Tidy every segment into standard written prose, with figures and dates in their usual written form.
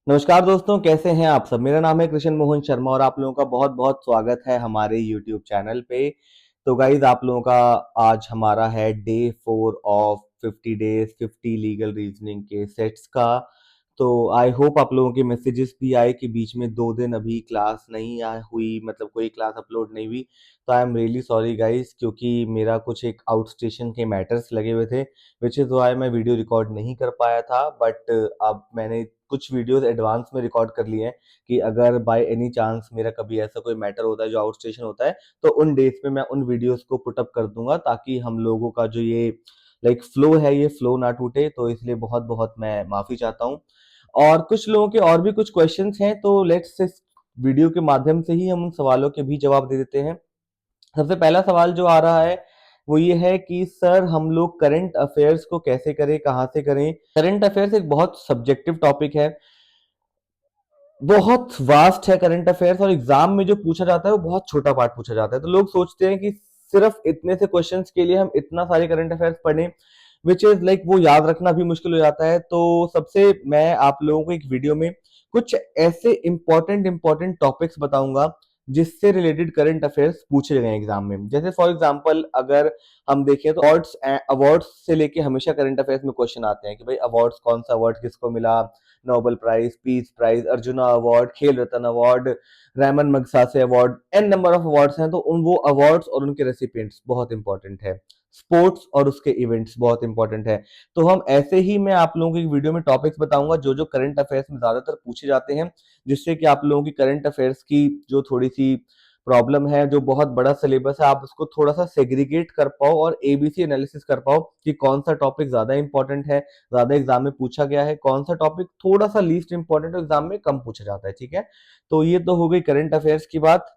नमस्कार दोस्तों, कैसे हैं आप सब? मेरा नाम है कृष्ण मोहन शर्मा और आप लोगों का बहुत-बहुत स्वागत है हमारे यूट्यूब चैनल पे। तो गाइज़ आप लोगों का आज हमारा है day 4 of 50 days 50 legal reasoning के सेट्स का। तो आई होप आप लोगों के मैसेजेस भी आए कि बीच में 2 दिन अभी क्लास नहीं हुई, मतलब कोई क्लास अपलोड नहीं हुई। तो I am really sorry guys, क्योंकि मेरा कुछ एक आउट स्टेशन के मैटर्स लगे हुए थे, व्हिच इज़ व्हाई मैं वीडियो रिकॉर्ड नहीं कर पाया था। बट अब मैंने कुछ वीडियोस एडवांस में रिकॉर्ड कर लिए हैं कि अगर बाय एनी चांस मेरा कभी ऐसा कोई मैटर होता है जो आउट स्टेशन होता है, तो उन डेज पे मैं उन वीडियोस को पुट अप कर दूंगा, ताकि हम लोगों का जो ये फ्लो है, ये फ्लो ना टूटे। तो इसलिए बहुत बहुत मैं माफी चाहता हूँ। और कुछ लोगों के और भी कुछ क्वेश्चंस हैं, तो लेट्स इस वीडियो के माध्यम से ही हम उन सवालों के भी जवाब दे देते हैं। सबसे पहला सवाल जो आ रहा है वो ये है कि सर हम लोग करंट अफेयर्स को कैसे करें, कहाँ से करें? करंट अफेयर्स एक बहुत सब्जेक्टिव टॉपिक है, बहुत वास्ट है करंट अफेयर्स, और एग्जाम में जो पूछा जाता है वो बहुत छोटा पार्ट पूछा जाता है। तो लोग सोचते हैं कि सिर्फ इतने से क्वेश्चंस के लिए हम इतना सारे करंट अफेयर्स पढ़ें, विच इज वो याद रखना भी मुश्किल हो जाता है। तो सबसे मैं आप लोगों को एक वीडियो में कुछ ऐसे इंपॉर्टेंट टॉपिक्स बताऊंगा जिससे रिलेटेड करंट अफेयर्स पूछे गए एग्जाम में। जैसे फॉर एग्जांपल अगर हम देखें तो अवार्ड्स अवार्ड्स से लेके हमेशा करंट अफेयर्स में क्वेश्चन आते हैं कि भाई अवार्ड्स, कौन सा अवार्ड किसको मिला, Nobel prize, peace prize, Arjuna award, Khel Ratna award, Ramon Magsaysay award, an number of awards हैं। तो उन वो अवार्ड्स और उनके रेसिपिएंट्स बहुत इंपॉर्टेंट है। स्पोर्ट्स और उसके इवेंट्स बहुत इंपॉर्टेंट है। तो हम ऐसे ही मैं आप लोगों को एक वीडियो में टॉपिक्स बताऊंगा जो जो करंट अफेयर्स में ज्यादातर पूछे जाते हैं, जिससे कि आप लोगों की करंट अफेयर्स की जो थोड़ी सी प्रॉब्लम है, जो बहुत बड़ा सिलेबस है, आप उसको थोड़ा सा सेग्रीगेट कर पाओ और एबीसी एनालिसिस कर पाओ कि कौन सा टॉपिक ज्यादा इंपॉर्टेंट है, ज्यादा एग्जाम में पूछा गया है, कौन सा टॉपिक थोड़ा सा लीस्ट इंपॉर्टेंट एग्जाम में कम पूछा जाता है। ठीक है, तो ये तो हो गई करंट अफेयर्स की बात।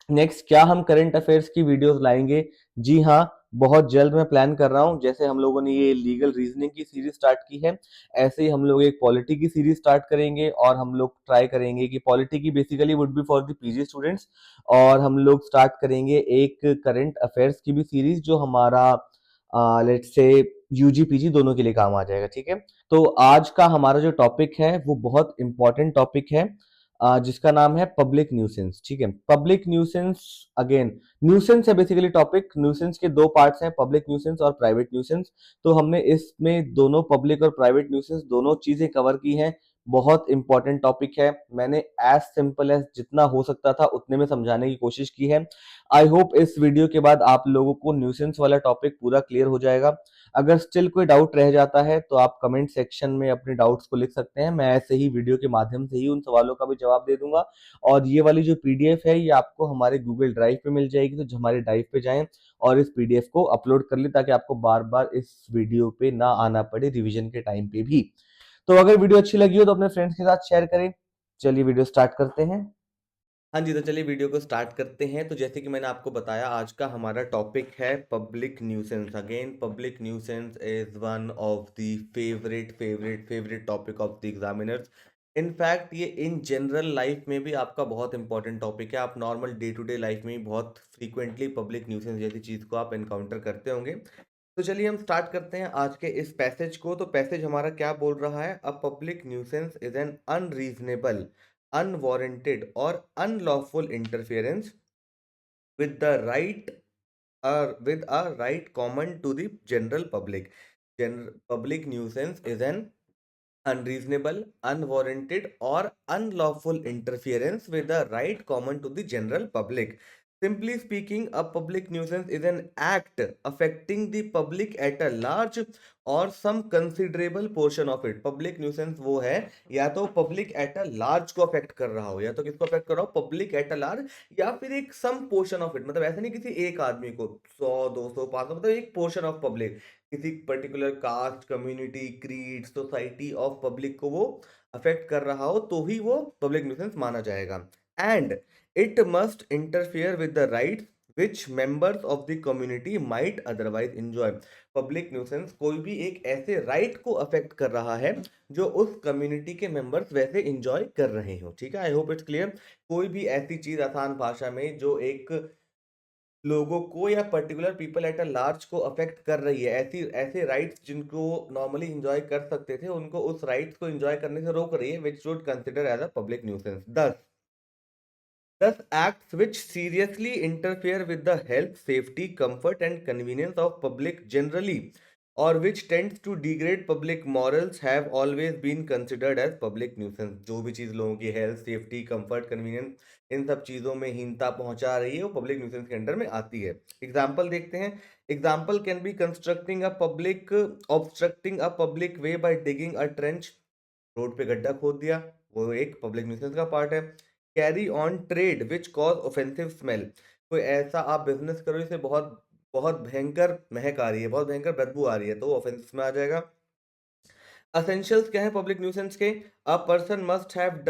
नेक्स्ट, क्या हम करंट अफेयर्स की वीडियोस लाएंगे? जी हाँ, बहुत जल्द मैं प्लान कर रहा हूं। जैसे हम लोगों ने ये लीगल रीजनिंग की सीरीज स्टार्ट की है, ऐसे ही हम लोग एक पॉलिटी की सीरीज स्टार्ट करेंगे, और हम लोग ट्राई करेंगे कि पॉलिटी की basically would be for the PG students, और हम लोग स्टार्ट करेंगे एक करंट अफेयर्स की भी सीरीज जो हमारा लेट्स से यूजी पीजी दोनों के लिए काम आ जाएगा। ठीक है, तो आज का हमारा जो टॉपिक है वो बहुत इंपॉर्टेंट टॉपिक है, जिसका नाम है पब्लिक न्यूसेंस। ठीक है, पब्लिक न्यूसेंस, अगेन न्यूसेंस है बेसिकली टॉपिक। न्यूसेंस के दो पार्ट्स हैं, पब्लिक न्यूसेंस और प्राइवेट न्यूसेंस। तो हमने इसमें दोनों पब्लिक और प्राइवेट न्यूसेंस दोनों चीजें कवर की हैं। बहुत इंपॉर्टेंट टॉपिक है, मैंने एज सिंपल एज जितना हो सकता था उतने में समझाने की कोशिश की है। आई होप इस वीडियो के बाद आप लोगों को न्यूसेंस वाला टॉपिक पूरा क्लियर हो जाएगा। अगर स्टिल कोई डाउट रह जाता है तो आप कमेंट सेक्शन में अपने डाउट्स को लिख सकते हैं, मैं ऐसे ही वीडियो के माध्यम से ही उन सवालों का भी जवाब दे दूंगा। और ये वाली जो पीडीएफ है ये आपको हमारे गूगल ड्राइव पे मिल जाएगी, तो हमारे ड्राइव पे जाएं और इस पीडीएफ को अपलोड कर लें, ताकि आपको बार बार इस वीडियो पे ना आना पड़े रिविजन के टाइम पे भी। तो अगर वीडियो अच्छी लगी हो तो अपने फ्रेंड्स के साथ शेयर करें। चलिए वीडियो स्टार्ट करते हैं। हाँ जी, तो चलिए वीडियो को स्टार्ट करते हैं। तो जैसे कि मैंने आपको बताया, आज का हमारा टॉपिक है public nuisance. Again public nuisance is one of the favourite topic of the examiners. In fact ये इन जनरल लाइफ में भी आपका बहुत इंपॉर्टेंट टॉपिक है। आप normal day to day life में भी बहुत फ्रीक्वेंटली पब्लिक न्यूसेंस जैसी चीज को आप एनकाउंटर करते होंगे। तो चलिए हम स्टार्ट करते हैं आज के इस पैसेज को। तो पैसेज हमारा क्या बोल रहा है? अ public nuisance is N unreasonable, unwarranted or unlawful interference with the right or with a right common to the general public. Public nuisance is an unreasonable, unwarranted, or unlawful interference with the right common to the general public. Simply speaking, a public nuisance is an act affecting the public at a large or some considerable portion of it. Public nuisance वो है या तो public at a large को affect कर रहा हो, या तो किसको अफेक्ट कर रहा हो? पब्लिक एट अ लार्ज, या फिर एक सम पोर्शन ऑफ इट। मतलब ऐसा नहीं किसी एक आदमी को 100 200 500, मतलब एक पोर्शन ऑफ पब्लिक, किसी particular caste, community, creed, society of public को वो अफेक्ट कर रहा हो, तो ही वो पब्लिक न्यूसेंस माना जाएगा। And it must interfere with the rights which members of the community might otherwise enjoy. Public nuisance कोई भी एक ऐसे राइट को अफेक्ट कर रहा है जो उस कम्युनिटी के मेंबर्स वैसे इंजॉय कर रहे हो। ठीक है, आई होप इट्स क्लियर। कोई भी ऐसी चीज आसान भाषा में जो एक लोगों को या particular people at a large को अफेक्ट कर रही है, ऐसी ऐसे राइट्स जिनको नॉर्मली एंजॉय कर सकते थे उनको उस राइट्स को एंजॉय करने से रोक रही है, which should consider as a public nuisance. Thus, acts which seriously interfere with the health, safety, comfort, and convenience of public generally, or which tends to degrade public morals, have always been considered as public nuisance। जो भी चीज लोगों की health, safety, comfort, convenience इन सब चीजों में हीनता पहुंचा रही है वो पब्लिक न्यूसेंस के अंडर में आती है। एग्जाम्पल देखते हैं। Example can be obstructing a public way by digging a trench, road पे गड्ढा खोद दिया, वो एक पब्लिक न्यूसेंस का पार्ट है। Carry on trade which cause offensive smell, कोई ऐसा आप बिजनेस करो जिससे बहुत बहुत भयंकर महक आ रही है, बहुत भयंकर बदबू आ रही है, तो वो ऑफेंस में आ जाएगा। असेंशियल्स क्या है पब्लिक न्यूसेंस के? A person must have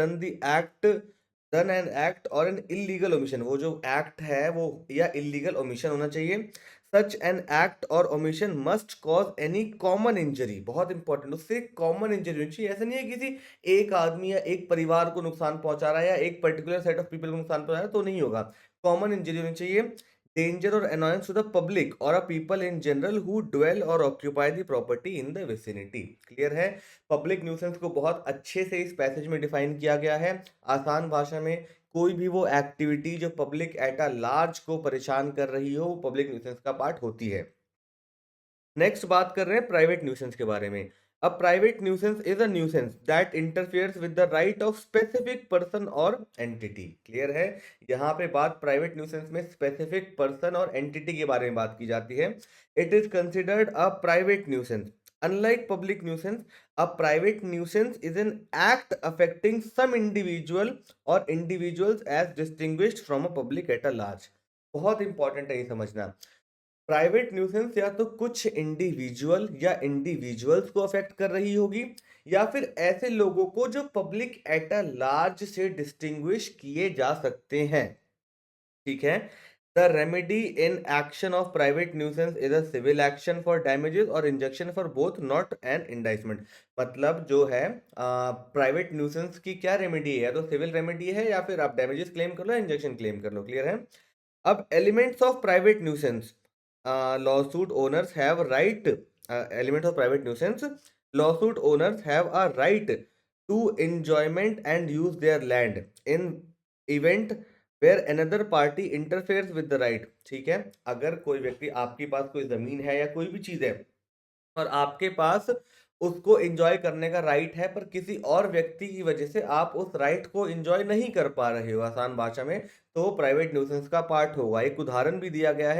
done an act और एन इलीगल ओमिशन, वो जो एक्ट है वो या इलीगल ओमिशन होना चाहिए। सच एन एक्ट और omission must cause any common injury, बहुत इंपॉर्टेंट, उससे कॉमन इंजरी होनी चाहिए। ऐसा नहीं है किसी एक आदमी या एक परिवार को नुकसान पहुंचा रहा है या एक पर्टिकुलर सेट ऑफ पीपल को नुकसान पहुंचा रहा है तो नहीं होगा, कॉमन इंजरी होनी चाहिए। डेंजर और annoyance to the public or a people in general who dwell or occupy the property in the vicinity. Clear है? पब्लिक न्यूसेंस को बहुत अच्छे से इस पैसेज में डिफाइन किया गया है आसान भाषा में। कोई भी वो एक्टिविटी जो पब्लिक एट अ लार्ज को परेशान कर रही हो वो पब्लिक न्यूसेंस का पार्ट होती है। नेक्स्ट बात कर रहे हैं प्राइवेट न्यूसेंस के बारे में। A private nuisance is a nuisance that interferes with the right of specific person और एंटिटी। क्लियर है? यहाँ पे बात प्राइवेट न्यूसेंस में स्पेसिफिक पर्सन और एंटिटी के बारे में बात की जाती है। It is considered a private nuisance unlike public nuisance. A private nuisance is an act affecting some individual or individuals as distinguished from a public at a large. बहुत important है ये समझना। प्राइवेट न्यूसेंस या तो कुछ individual या individuals को affect कर रही होगी या फिर ऐसे लोगों को जो पब्लिक एट अ लार्ज से डिस्टिंग्विश किए जा सकते हैं। ठीक है? The remedy in action of private nuisance is a civil action for damages or injunction for both, not an indictment. मतलब जो है प्राइवेट न्यूसेंस की क्या रेमेडी है, तो सिविल रेमेडी है या फिर आप डैमेजेस क्लेम कर लो, इंजंक्शन क्लेम कर लो। क्लियर है? अब elements of private nuisance, lawsuit owners have right, element of private nuisance, lawsuit owners have a right to enjoyment and use their land in event where another party interferes with the right। ठीक है? अगर कोई व्यक्ति, आपके पास कोई जमीन है या कोई भी चीज है और आपके पास उसको एंजॉय करने का राइट है पर किसी और व्यक्ति की वजह से आप उस राइट को एंजॉय नहीं कर पा रहे हो, आसान भाषा में, तो प्राइवेट न्यूसेंस का पार्ट होगा। एक उदाहरण भी दिया गया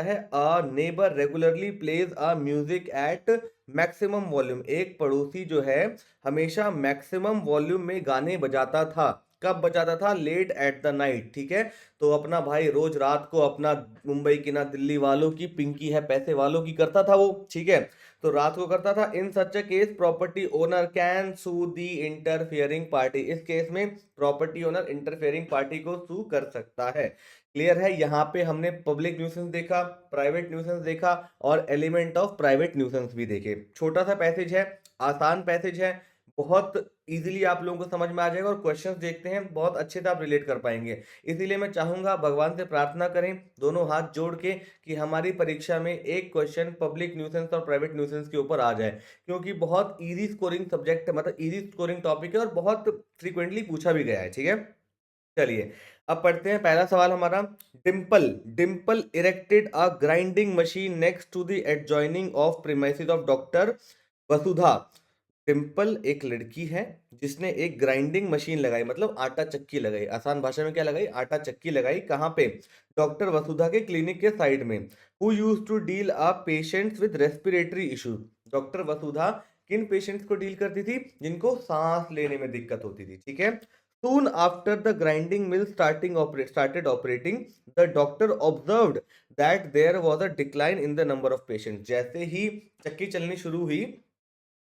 है। A neighbour regularly plays a music at maximum volume, एक पड़ोसी जो है हमेशा मैक्सिमम वॉल्यूम में गाने बजाता था। कब बजाता था? Late at the night. ठीक है? तो अपना भाई रोज रात को अपना मुंबई की ना दिल्ली वालों की, पिंकी है पैसे वालों की करता था वो। ठीक है? तो रात को करता था। In such a case property owner can sue the interfering party, इस केस में प्रॉपर्टी ओनर इंटरफियरिंग पार्टी को सू कर सकता है। क्लियर है? यहाँ पे हमने पब्लिक न्यूसेंस देखा, प्राइवेट न्यूसेंस देखा और एलिमेंट ऑफ प्राइवेट न्यूसेंस भी देखे। छोटा सा पैसेज है, आसान पैसेज है, बहुत इजीली आप लोगों को समझ में आ जाएगा और क्वेश्चंस देखते हैं बहुत अच्छे से आप रिलेट कर पाएंगे। इसीलिए मैं चाहूंगा भगवान से प्रार्थना करें दोनों हाथ जोड़ के कि हमारी परीक्षा में एक क्वेश्चन पब्लिक न्यूसेंस और प्राइवेट न्यूसेंस के ऊपर आ जाए, क्योंकि बहुत इजी स्कोरिंग सब्जेक्ट है, मतलब इजी स्कोरिंग टॉपिक है और बहुत फ्रीक्वेंटली पूछा भी गया है। ठीक है? चलिए अब पढ़ते हैं पहला सवाल हमारा। Dimple Dimple erected a grinding machine next to the adjoining of premises of doctor Vasudha. Dimple एक लड़की है जिसने एक ग्राइंडिंग मशीन लगाई, मतलब आटा चक्की लगाई, आसान भाषा में क्या लगाई? आटा चक्की लगाई। कहाँ पे? डॉक्टर वसुधा के क्लिनिक के साइड में। Who use to deal a patients with respiratory issues, doctor Vasudha किन पेशेंट्स को डील करती थी? जिनको सांस लेने में दिक्कत होती थी। ठीक है? Soon after the grinding mill started operating, the doctor observed that there was a decline in the number of patients। जैसे ही चक्की चलनी शुरू हुई,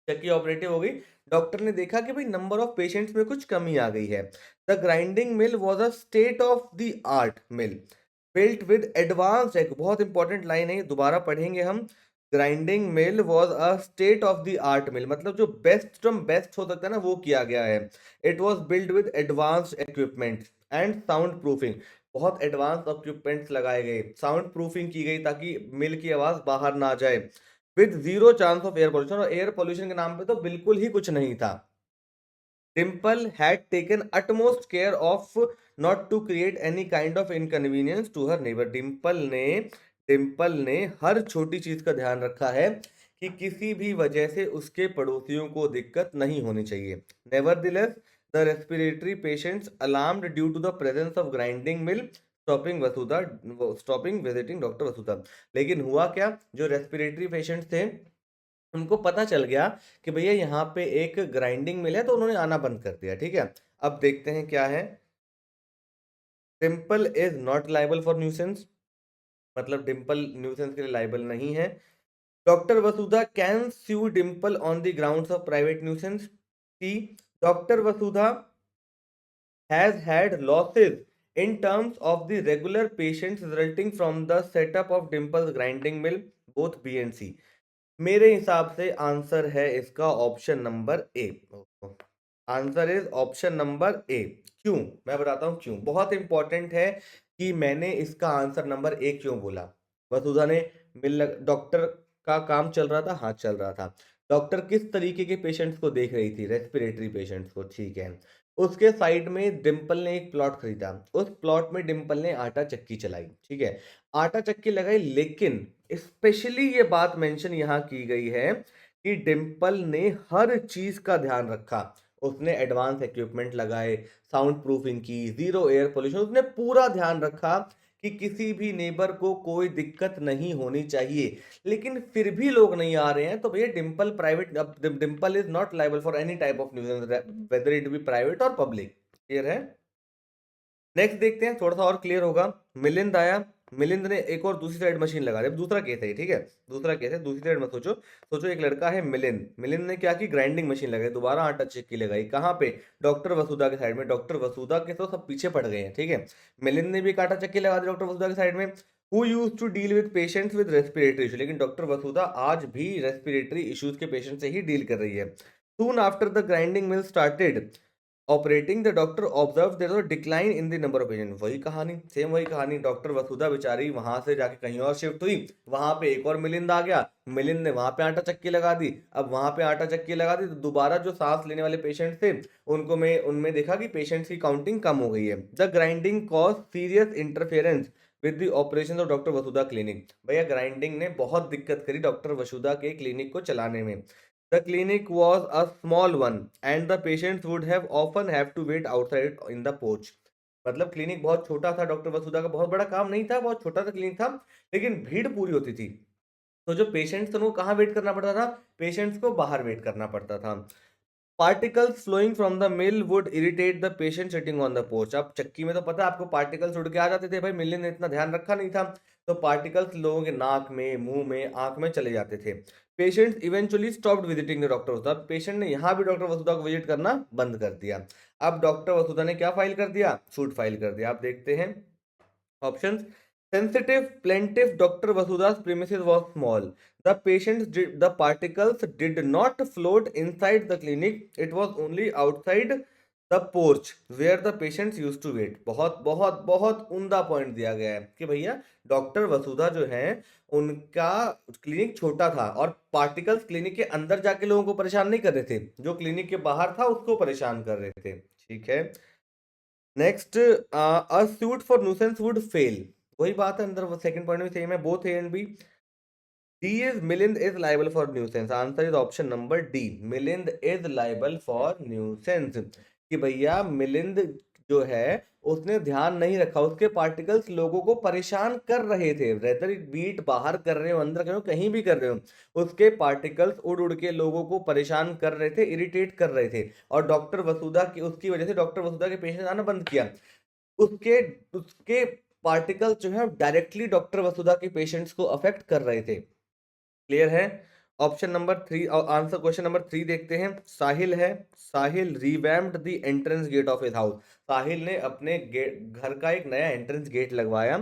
चक्की ऑपरेटिव हो गई, डॉक्टर ने देखा कि भाई नंबर ऑफ पेशेंट्स में कुछ कमी आ गई है। The grinding mill was a state of the art mill built with advanced, एक बहुत इंपॉर्टेंट लाइन है, दोबारा पढ़ेंगे हम। Grinding mill was a state of the art mill, मतलब जो बेस्ट फ्रॉम बेस्ट हो सकता है ना वो किया गया है। It was build with advanced equipment and sound proofing, बहुत एडवांस इक्विपमेंट्स लगाए गए, साउंड प्रूफिंग की गई ताकि मिल की आवाज बाहर ना जाए, with zero chance of air pollution, और एयर पोल्यूशन के नाम पे तो बिल्कुल ही कुछ नहीं था। Dimple had taken utmost care of not to create any kind of inconvenience to her neighbor। Dimple ने हर छोटी चीज का ध्यान रखा है कि किसी भी वजह से उसके पड़ोसियों को दिक्कत नहीं होनी चाहिए। Nevertheless the respiratory patients alarmed due to the presence of grinding mill stopping visiting doctor Vasudha. लेकिन हुआ क्या, जो रेस्पिरेटरी पेशेंट्स थे उनको पता चल गया कि भैया यहाँ पे एक ग्राइंडिंग मिल है, तो उन्होंने आना बंद कर दिया। ठीक है, अब देखते हैं क्या है। Dimple is not liable for nuisance, मतलब डिम्पल न्यूसेंस के लिए लाइबल नहीं है। Doctor Vasudha can sue Dimple on the grounds of private nuisance. See, doctor Vasudha has had losses in terms of the regular patients resulting from the setup of Dimple's grinding mill, both B and C। मेरे हिसाब से answer है इसका option number A. Answer is option number A. क्यों, मैं बताता हूं क्यों, बहुत इंपॉर्टेंट है कि मैंने इसका आंसर नंबर ए क्यों बोला। वसुधा ने मिल डॉक्टर का काम चल रहा था, हाँ चल रहा था। डॉक्टर किस तरीके के पेशेंट्स को देख रही थी, रेस्पिरेटरी पेशेंट्स को, ठीक है। उसके साइड में डिम्पल ने एक प्लॉट खरीदा, उस प्लॉट में डिम्पल ने आटा चक्की चलाई, ठीक है, आटा चक्की लगाई। लेकिन स्पेशली ये बात मेंशन यहां की गई है कि डिम्पल ने हर चीज का ध्यान रखा, उसने एडवांस इक्विपमेंट लगाए, साउंड प्रूफिंग की, जीरो एयर पोल्यूशन, उसने पूरा ध्यान रखा कि किसी भी नेबर को कोई दिक्कत नहीं होनी चाहिए। लेकिन फिर भी लोग नहीं आ रहे हैं, तो भैया Dimple private, Dimple is not liable for any type of nuisance whether it be private or public. Clear है। नेक्स्ट देखते हैं, थोड़ा सा और क्लियर होगा। मिलिंद आया, मिलिंद ने एक और दूसरी साइड मशीन लगा दी। दूसरा केस है, ठीक है, दूसरा केस है, दूसरी साइड मत सोचो। सोचो एक लड़का है मिलिंद, मिलिंद ने क्या की, ग्राइंडिंग मशीन लगाई, दोबारा आटा चक्की लगाई, कहाँ पे, डॉक्टर वसुधा के साइड में। डॉक्टर वसुधा के तो सब पीछे पड़ गए हैं, ठीक है। मिलिंद ने भी एक आटा चक्की लगा दी डॉक्टर वसुधा के साइड में। Who use to deal with patients with respiratory issue, लेकिन डॉक्टर वसुधा आज भी रेस्पिरेटरी इश्यूज के पेशेंट से ही डील कर रही है। Soon after the grinding mill started operating the doctor observe there was decline in the number of patient. वही कहानी, सेम वही कहानी, डॉक्टर वसुधा बेचारी वहां से जाके कहीं और शिफ्ट हुई, वहां पे एक और मिलिंद आ गया, मिलिंद ने वहां पे आटा चक्की लगा दी। अब वहां पे आटा चक्की लगा दी तो दोबारा जो सांस लेने वाले पेशेंट थे उनको में उनमें देखा कि पेशेंट्स की काउंटिंग कम हो गई है। The grinding cause serious interference with the operation of doctor Vasudha clinic. भैया ग्राइंडिंग ने बहुत दिक्कत करी डॉक्टर वसुधा के क्लिनिक को चलाने में। The clinic was a small one and the patients would have often have to wait outside in the porch। मतलब क्लिनिक बहुत छोटा था, डॉक्टर वसुधा का बहुत बड़ा काम नहीं था, बहुत छोटा सा क्लिनिक था, लेकिन भीड़ पूरी होती थी। तो जो पेशेंट्स थे उनको कहाँ वेट करना पड़ता था, पेशेंट्स को बाहर वेट करना पड़ता था। Particles flowing from the mill would irritate the patient sitting on the porch. अब चक्की में तो पता है आपको पार्टिकल्स उड़ के आ जाते थे, भाई मिलियन ने इतना ध्यान रखा नहीं था, तो पार्टिकल्स लोगों के नाक में, मुंह में, आंख में चले जाते थे। Patients eventually stopped visiting the doctor Vasudha. Patient ने यहाँ भी डॉक्टर वसुधा को विजिट करना बंद कर दिया। अब डॉक्टर वसुधा ने क्या फाइल कर दिया, सूट फाइल कर दिया। आप देखते हैं options. Sensitive plaintiff Dr. Vasudha's premises was small. The particles did not float inside the clinic. It was only outside the porch where the patients used to wait। बहुत बहुत बहुत उम्दा पॉइंट दिया गया है कि भैया डॉक्टर वसुधा जो है उनका क्लिनिक छोटा था और पार्टिकल्स क्लिनिक के अंदर जाके लोगों को परेशान नहीं कर रहे थे, जो क्लिनिक के बाहर था उसको परेशान कर रहे थे। ठीक है, next, a suit for nuisance would fail. वही बात है, अंदर सेकंड पॉइंट में सेम है, both A and B. D is Milind is liable for nuisance. Answer is option number D, Milind is liable for nuisance. कि भैया मिलिंद जो है उसने ध्यान नहीं रखा, उसके पार्टिकल्स लोगों को परेशान कर रहे थे, रेदर इट बीट बाहर कर रहे हो, अंदर कर रहे हो, कहीं भी कर रहे हो, उसके पार्टिकल्स उड़ उड़ के लोगों को परेशान कर रहे थे, इरिटेट कर रहे थे। और डॉक्टर वसुधा की, उसकी वजह से डॉक्टर वसुधा के पेशेंट आना बंद किया। उसके उसके पार्टिकल्स जो है डायरेक्टली डॉक्टर वसुधा के पेशेंट्स को अफेक्ट कर रहे थे। क्लियर है। Option number 3, answer question number 3 देखते हैं। साहिल है, Sahil revamped the entrance gate of his house. Sahil ने अपने घर का एक नया एंट्रेंस गेट लगवाया।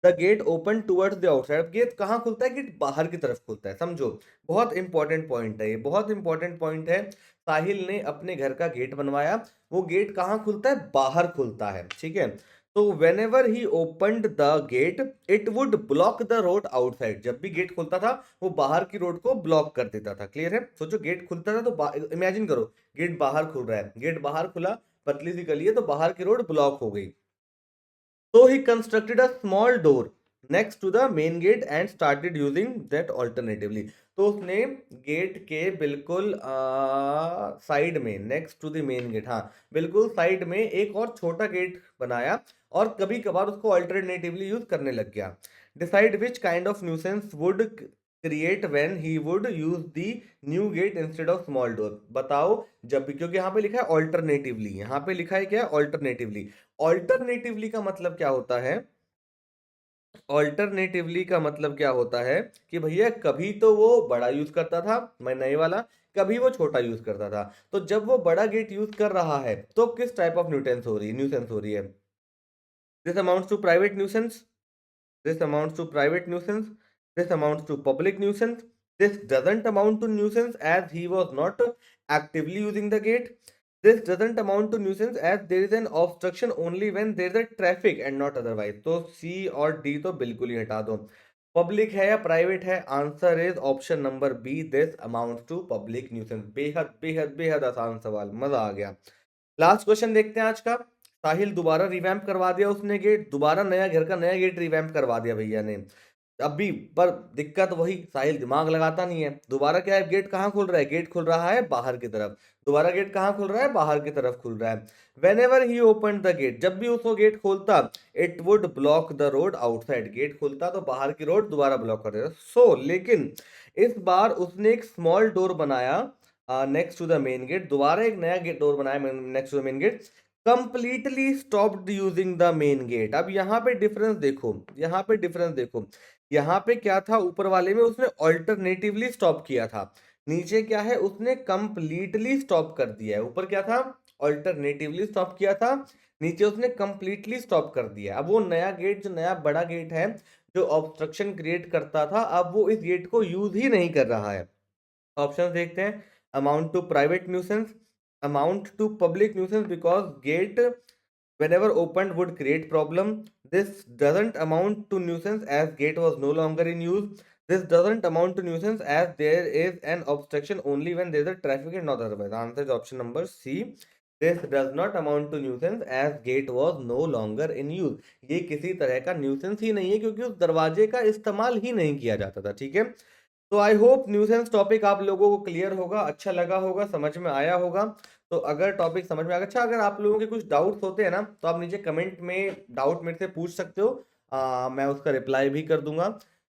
The gate open towards the outside. अब गेट कहाँ खुलता है? गेट बाहर की तरफ खुलता है, समझो। बहुत इंपॉर्टेंट पॉइंट है ये, बहुत इंपॉर्टेंट पॉइंट है। साहिल ने अपने घर का गेट बनवाया, वो गेट कहाँ खुलता है? बाहर खुलता है, ठीक है। तो when ever he opened the get it would block the road outside. जब भी गेट खुलता था वो बाहर की रोड को ब्लॉक कर देता था। क्लियर है? सोचो गेट खुलता था तो इमेजिन करो गेट बाहर खुल रहा है, गेट बाहर खुला, पतली सी गली है, तो बाहर की रोड ब्लॉक हो गई। So he constructed a small door next to the main gate and started using that alternatively. तो उसने गेट के बिल्कुल साइड में, next to the main gate, हाँ बिल्कुल साइड में एक और छोटा गेट बनाया और कभी कभार उसको अल्टरनेटिवली यूज करने लग गया। Decide which kind of nuisance would create when he would use the new gate instead of small door. बताओ जब भी, क्योंकि यहाँ पे लिखा है ऑल्टरनेटिवली, यहाँ पे लिखा है क्या? ऑल्टरनेटिवली। ऑल्टरनेटिवली का मतलब क्या होता है? ऑल्टरनेटिवली का मतलब क्या होता है कि भैया कभी तो वो बड़ा यूज करता था, मैं नए वाला, कभी वो छोटा यूज करता था। तो जब वो बड़ा गेट यूज कर रहा है तो किस टाइप ऑफ न्यूसेंस हो रही है? This amounts to private nuisance, this amounts to private nuisance, this amounts to public nuisance, this doesn't amount to nuisance as he was not actively using the gate, this doesn't amount to nuisance as there is an obstruction only when there is a traffic and not otherwise। तो C और D तो बिल्कुल ही हटा दो। Public है या private है? Answer is option number B, this amounts to public nuisance. बेहद बेहद बेहद आसान सवाल, मजा आ गया। लास्ट क्वेश्चन देखते हैं आज का। साहिल दोबारा रिवैम्प करवा दिया उसने गेट, दोबारा नया घर का नया गेट रिवैम्प करवा दिया भैया ने। अब भी पर दिक्कत वही, साहिल दिमाग लगाता नहीं है। दोबारा क्या है? गेट कहाँ खुल रहा है? गेट खुल रहा है बाहर की तरफ। दोबारा गेट कहाँ खुल रहा है? बाहर की तरफ खुल रहा है। Whenever he open the gate, जब भी उसको गेट खोलता, it would block the road outside. Gate खोलता तो बाहर की रोड दोबारा ब्लॉक कर देता। सो लेकिन इस बार उसने एक स्मॉल डोर बनाया next to the main gate, दोबारा एक नया गेट डोर बनाया next to the main gate, completely stopped using the main gate. अब यहाँ पे डिफरेंस देखो, यहाँ पे डिफरेंस देखो। यहाँ पे क्या था? ऊपर वाले में उसने ऑल्टरनेटिवली स्टॉप किया था, नीचे क्या है? उसने कंप्लीटली स्टॉप कर दिया है। ऊपर क्या था? ऑल्टरनेटिवली स्टॉप किया था, नीचे उसने कंप्लीटली स्टॉप कर दिया। अब वो नया गेट, जो नया बड़ा गेट है जो ऑब्स्ट्रक्शन क्रिएट करता था, अब वो इस गेट को यूज ही नहीं कर रहा है। ऑप्शन देखते हैं। Amount to private nuisance, amount to public nuisance because gate whenever opened would create problem. This doesn't amount to nuisance as gate was no longer in use. This doesn't amount to nuisance as there is an obstruction only when there is a traffic and not otherwise. Answer is option number C. This does not amount to nuisance as gate was no longer in use. ये किसी तरह का nuisance ही नहीं है क्योंकि उस दरवाजे का इस्तेमाल ही नहीं किया जाता था। ठीक है, तो आई होप न्यूसेंस टॉपिक आप लोगों को क्लियर होगा, अच्छा लगा होगा, समझ में आया होगा। तो अगर टॉपिक समझ में आ गया, अच्छा अगर आप लोगों के कुछ डाउट्स होते हैं ना तो आप नीचे कमेंट में डाउट मेरे से पूछ सकते हो, मैं उसका रिप्लाई भी कर दूंगा।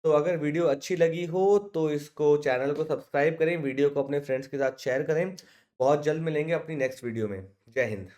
तो अगर वीडियो अच्छी लगी हो तो इसको, चैनल को सब्सक्राइब करें, वीडियो को अपने फ्रेंड्स के साथ शेयर करें। बहुत जल्द मिलेंगे अपनी नेक्स्ट वीडियो में। जय हिंद।